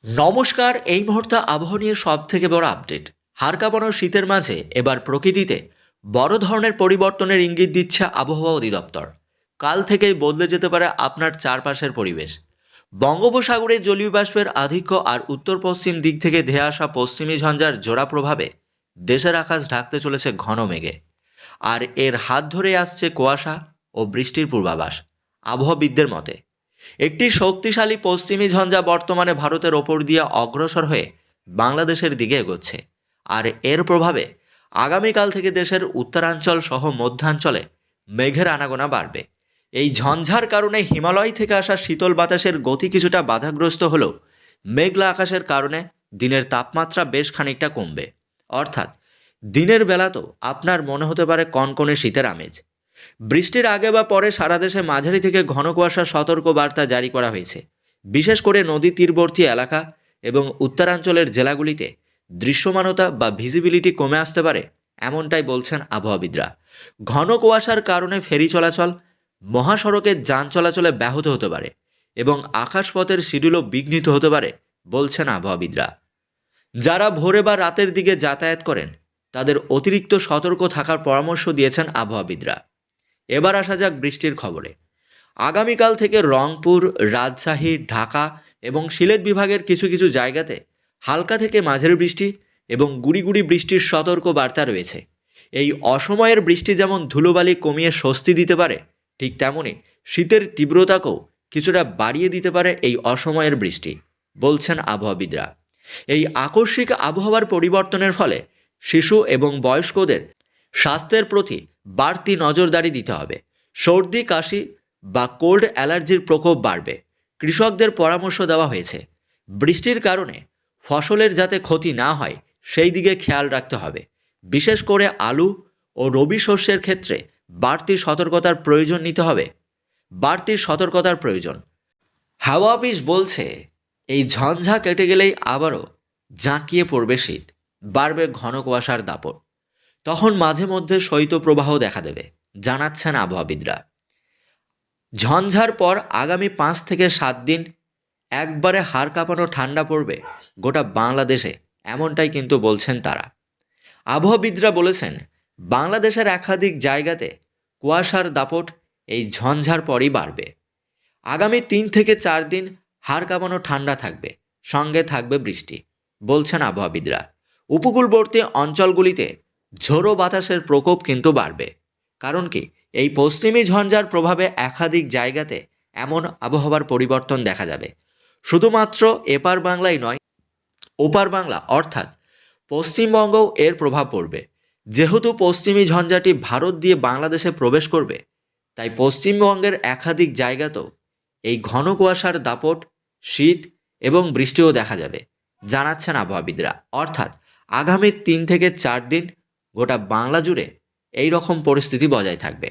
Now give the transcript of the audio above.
নমস্কার। এই মুহূর্তে আবহাওয়া নিয়ে সব থেকে বড় আপডেট। হাড় কাঁপানো শীতের মাঝে এবার প্রকৃতিতে বড় ধরনের পরিবর্তনের ইঙ্গিত দিচ্ছে আবহাওয়া অধিদপ্তর। কাল থেকেই বদলে যেতে পারে আপনার চারপাশের পরিবেশ। বঙ্গোপসাগরে জলীয় বাষ্পের আধিক্য আর উত্তর পশ্চিম দিক থেকে ধেয়ে আসা পশ্চিমী ঝঞ্ঝার জোড়া প্রভাবে দেশের আকাশ ঢাকতে চলেছে ঘন মেঘে। আর এর হাত ধরে আসছে কুয়াশা ও বৃষ্টির পূর্বাভাস। আবহাওয়াবিদদের মতে একটি শক্তিশালী পশ্চিমী ঝঞ্ঝা বর্তমানে ভারতের ওপর দিয়ে অগ্রসর হয়ে বাংলাদেশের দিকে এগোচ্ছে। আর এর প্রভাবে আগামীকাল থেকে দেশের উত্তরাঞ্চল সহ মধ্যাঞ্চলে মেঘের আনাগোনা বাড়বে। এই ঝঞ্ঝার কারণে হিমালয় থেকে আসা শীতল বাতাসের গতি কিছুটা বাধাগ্রস্ত হলেও মেঘলা আকাশের কারণে দিনের তাপমাত্রা বেশ খানিকটা কমবে। অর্থাৎ দিনের বেলাতেও আপনার মনে হতে পারে কনকনে শীতের আমেজ। বৃষ্টির আগে বা পরে সারা দেশে মাঝারি থেকে ঘন কুয়াশার সতর্ক বার্তা জারি করা হয়েছে। বিশেষ করে নদী তীরবর্তী এলাকা এবং উত্তরাঞ্চলের জেলাগুলিতে দৃশ্যমানতা বা ভিজিবিলিটি কমে আসতে পারে, এমনটাই বলছেন আবহাওয়াবিদরা। ঘন কুয়াশার কারণে ফেরি চলাচল, মহাসড়কের যান চলাচলে ব্যাহত হতে পারে এবং আকাশপথের শিডিউলও বিঘ্নিত হতে পারে বলছেন আবহাওয়াবিদরা। যারা ভোরে বা রাতের দিকে যাতায়াত করেন তাদের অতিরিক্ত সতর্ক থাকার পরামর্শ দিয়েছেন আবহাওয়াবিদরা। এবার আসা যাক বৃষ্টির খবরে। আগামীকাল থেকে রংপুর, রাজশাহী, ঢাকা এবং সিলেট বিভাগের কিছু কিছু জায়গাতে হালকা থেকে মাঝারি বৃষ্টি এবং গুড়ি গুড়ি বৃষ্টির সতর্ক বার্তা রয়েছে। এই অসময়ের বৃষ্টি যেমন ধুলোবালি কমিয়ে স্বস্তি দিতে পারে, ঠিক তেমনই শীতের তীব্রতাকেও কিছুটা বাড়িয়ে দিতে পারে এই অসময়ের বৃষ্টি বলছেন আবহাওয়াবিদরা। এই আকস্মিক আবহাওয়ার পরিবর্তনের ফলে শিশু এবং বয়স্কদের স্বাস্থ্যের প্রতি বাড়তি নজরদারি দিতে হবে। সর্দি, কাশি বা কোল্ড অ্যালার্জির প্রকোপ বাড়বে। কৃষকদের পরামর্শ দেওয়া হয়েছে বৃষ্টির কারণে ফসলের যাতে ক্ষতি না হয় সেই দিকে খেয়াল রাখতে হবে। বিশেষ করে আলু ও রবি শস্যের ক্ষেত্রে বাড়তি সতর্কতার প্রয়োজন। হাওয়া অফিস বলছে এই ঝঞ্ঝা কেটে গেলেই আবারও জাঁকিয়ে পড়বে শীত, বাড়বে ঘন কুয়াশার দাপট। তখন মাঝে মধ্যে শৈত্যপ্রবাহ দেখা দেবে জানাচ্ছেন আবহাওয়াবিদরা। ঝঞ্ঝার পর আগামী 5 থেকে 7 দিন একবারে হাড় কাঁপানো ঠান্ডা পড়বে গোটা বাংলাদেশে, এমনটাই কিন্তু বলছেন তারা। আবহাওয়াবিদরা বলেছেন বাংলাদেশের একাধিক জায়গাতে কুয়াশার দাপট এই ঝঞ্ঝার পরই বাড়বে। আগামী 3 থেকে 4 দিন হাড় কাঁপানো ঠান্ডা থাকবে, সঙ্গে থাকবে বৃষ্টি বলছেন আবহাওয়াবিদরা। উপকূলবর্তী অঞ্চলগুলিতে ঝোড়ো বাতাসের প্রকোপ কিন্তু বাড়বে। কারণ কি, এই পশ্চিমী ঝঞ্ঝার প্রভাবে একাধিক জায়গাতে এমন আবহাওয়ার পরিবর্তন দেখা যাবে। শুধুমাত্র এপার বাংলাই নয়, ওপার বাংলা অর্থাৎ পশ্চিমবঙ্গও এর প্রভাব পড়বে। যেহেতু পশ্চিমী ঝঞ্ঝাটি ভারত দিয়ে বাংলাদেশে প্রবেশ করবে, তাই পশ্চিমবঙ্গের একাধিক জায়গাতেও এই ঘন কুয়াশার দাপট, শীত এবং বৃষ্টিও দেখা যাবে জানাচ্ছেন আবহাওয়াবিদরা। অর্থাৎ আগামী 3 থেকে 4 দিন গোটা বাংলা জুড়ে এই রকম পরিস্থিতি বজায় থাকবে।